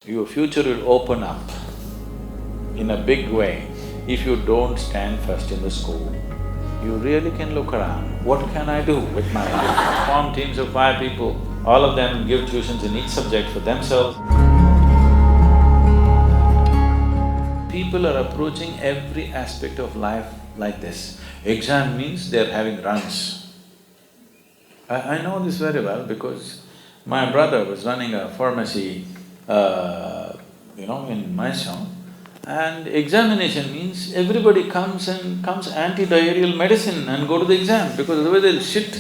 Your future will open up in a big way if you don't stand first in the school. You really can look around, what can I do with my life? Form teams of 5 people, all of them give tuitions in each subject for themselves. People are approaching every aspect of life like this. Exam means they're having runs. I know this very well because my brother was running a pharmacy, in Mysore, and examination means everybody comes anti-diarrheal medicine and go to the exam because otherwise they'll shit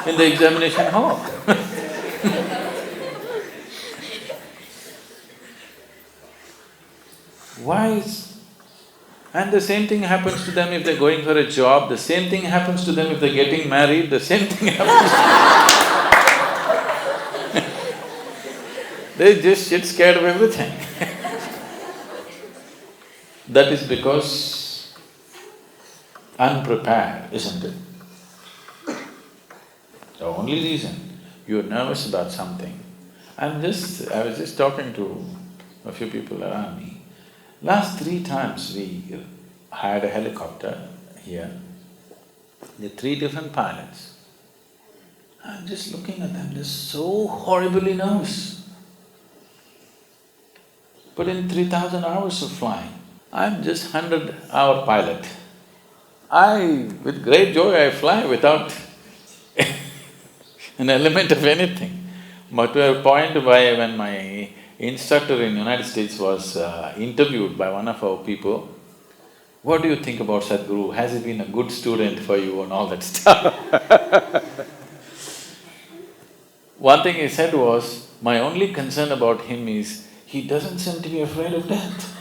in the examination hall. Why And the same thing happens to them if they're going for a job, the same thing happens to them if they're getting married, the same thing happens They just shit scared of everything That is because unprepared, isn't it? The only reason you're nervous about something, I was just talking to a few people around me. Last 3 times we hired a helicopter here, the 3 different pilots. I'm just looking at them, they're so horribly nervous. But in 3,000 hours of flying, I'm just 100-hour pilot. With great joy I fly without an element of anything. But to a point when my instructor in United States was interviewed by one of our people, what do you think about Sadhguru? Has he been a good student for you and all that stuff? One thing he said was, my only concern about him is, he doesn't seem to be afraid of death.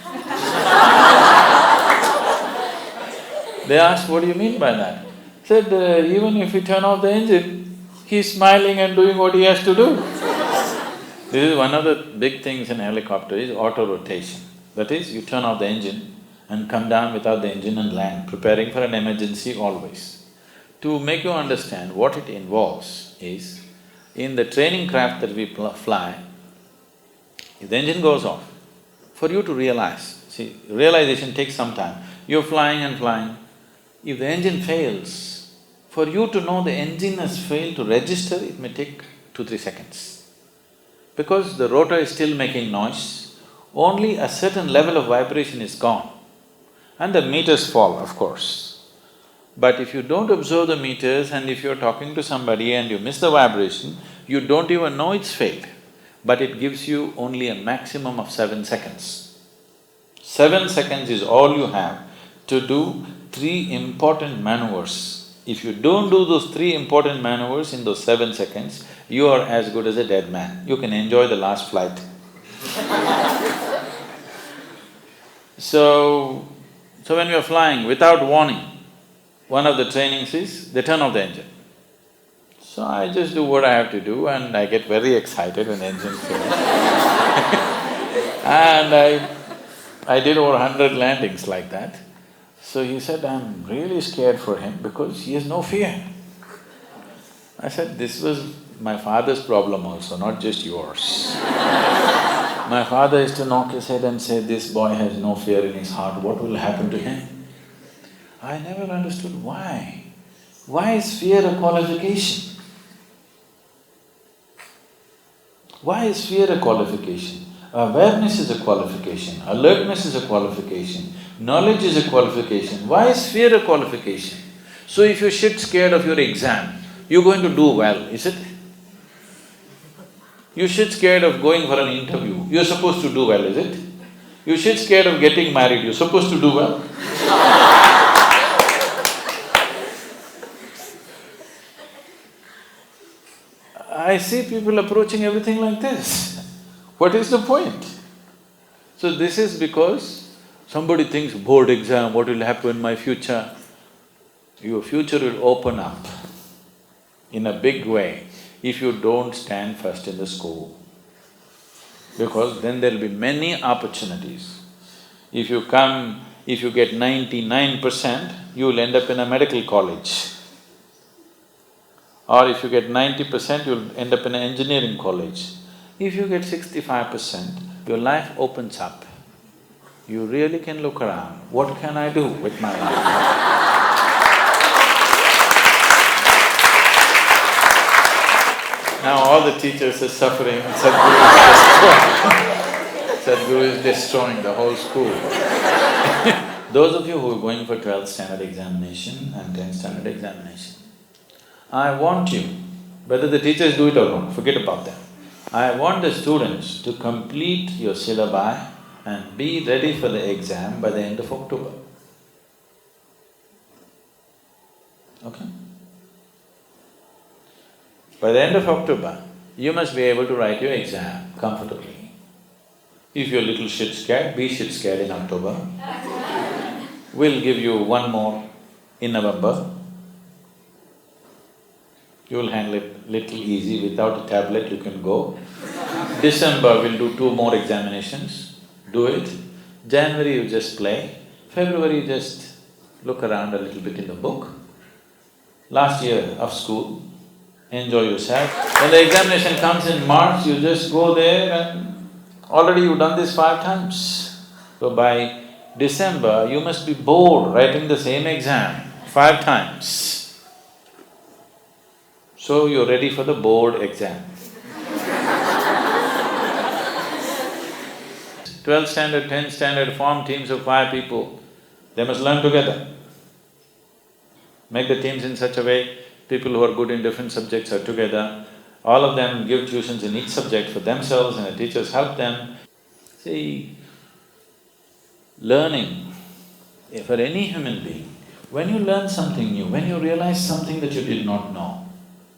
They asked, what do you mean by that? Said, even if we turn off the engine, he's smiling and doing what he has to do. This is one of the big things in a helicopter is auto-rotation. That is, you turn off the engine and come down without the engine and land, preparing for an emergency always. To make you understand what it involves is, in the training craft that we fly, if the engine goes off, for you to realize, see, realization takes some time. You're flying and flying, if the engine fails, for you to know the engine has failed to register, it may take 2-3 seconds. Because the rotor is still making noise, only a certain level of vibration is gone and the meters fall, of course. But if you don't observe the meters and if you're talking to somebody and you miss the vibration, you don't even know it's failed, but it gives you only a maximum of 7 seconds. 7 seconds is all you have to do 3 important maneuvers. If you don't do those 3 important maneuvers in those 7 seconds, you are as good as a dead man. You can enjoy the last flight. So when you're flying without warning, one of the trainings is they turn off the engine. So I just do what I have to do and I get very excited when the engine fails. And I did over 100 landings like that. So he said, I'm really scared for him because he has no fear. I said, this was my father's problem also, not just yours. My father used to knock his head and say, this boy has no fear in his heart, what will happen to him? I never understood why. Why is fear a qualification? Why is fear a qualification? Awareness is a qualification, alertness is a qualification, knowledge is a qualification. Why is fear a qualification? So if you're shit scared of your exam, you're going to do well, is it? You're shit scared of going for an interview, you're supposed to do well, is it? You're shit scared of getting married, you're supposed to do well. I see people approaching everything like this. What is the point? So this is because somebody thinks, board exam, what will happen in my future? Your future will open up in a big way if you don't stand first in the school. Because then there'll be many opportunities. If you get 99%, you'll end up in a medical college. Or if you get 90%, you'll end up in an engineering college. If you get 65%, your life opens up. You really can look around, what can I do with my life? Now all the teachers are suffering, Sadhguru is destroying the whole school. Those of you who are going for 12th standard examination and 10th standard examination, I want you, whether the teachers do it or not, forget about that. I want the students to complete your syllabi and be ready for the exam by the end of October. Okay? By the end of October, you must be able to write your exam comfortably. If you're a little shit scared, be shit scared in October. We'll give you one more in November. You'll handle it little easy, without a tablet you can go. December we'll do 2 more examinations, do it. January you just play, February you just look around a little bit in the book. Last year of school, enjoy yourself. When the examination comes in March, you just go there and already you've done this 5 times. So by December, you must be bored writing the same exam 5 times. So you're ready for the board exam. 12th standard, 10th standard, form teams of 5 people, they must learn together. Make the teams in such a way, people who are good in different subjects are together, all of them give tuitions in each subject for themselves and the teachers help them. See, learning, for any human being, when you learn something new, when you realize something that you did not know,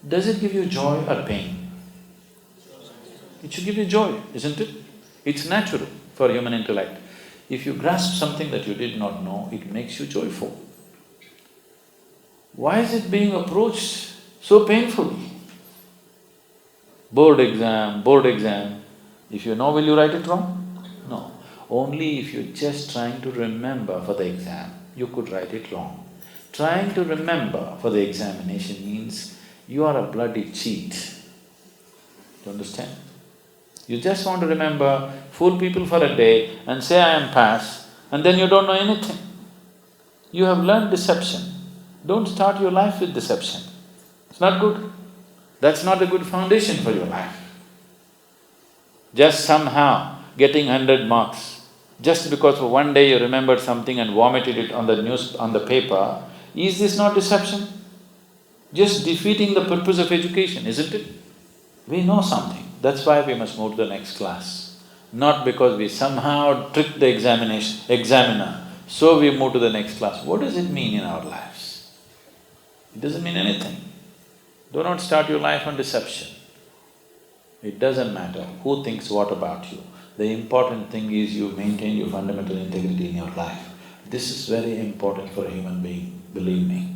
does it give you joy or pain? It should give you joy, isn't it? It's natural for human intellect. If you grasp something that you did not know, it makes you joyful. Why is it being approached so painfully? Board exam, if you know, will you write it wrong? No. Only if you're just trying to remember for the exam, you could write it wrong. Trying to remember for the examination means you are a bloody cheat. Do you understand? You just want to remember, fool people for a day and say, I am pass, and then you don't know anything. You have learned deception. Don't start your life with deception. It's not good. That's not a good foundation for your life. Just somehow getting 100 marks, just because for one day you remembered something and vomited it on the paper, is this not deception? Just defeating the purpose of education, isn't it? We know something, that's why we must move to the next class. Not because we somehow tricked the examiner, so we move to the next class. What does it mean in our lives? It doesn't mean anything. Do not start your life on deception. It doesn't matter who thinks what about you. The important thing is you maintain your fundamental integrity in your life. This is very important for a human being, believe me.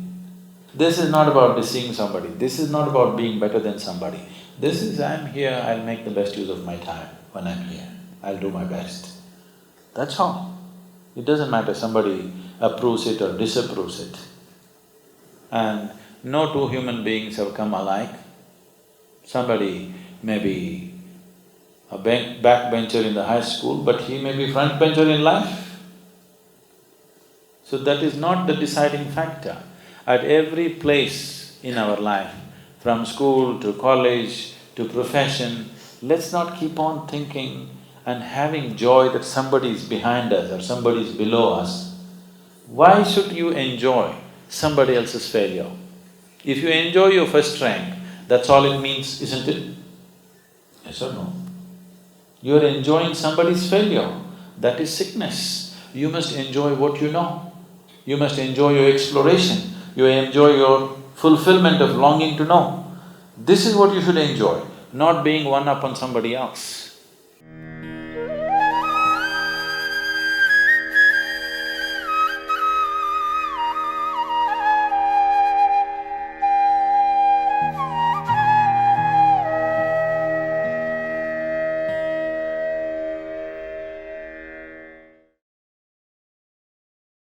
This is not about deceiving somebody, this is not about being better than somebody. This is, I'm here, I'll make the best use of my time when I'm here, I'll do my best. That's all. It doesn't matter somebody approves it or disapproves it. And no 2 human beings have come alike. Somebody may be a backbencher in the high school, but he may be frontbencher in life. So that is not the deciding factor. At every place in our life, from school to college to profession, let's not keep on thinking and having joy that somebody is behind us or somebody is below us. Why should you enjoy somebody else's failure? If you enjoy your first rank, that's all it means, isn't it? Yes or no? You're enjoying somebody's failure, that is sickness. You must enjoy what you know. You must enjoy your exploration. You enjoy your fulfillment of longing to know. This is what you should enjoy, not being one up on somebody else.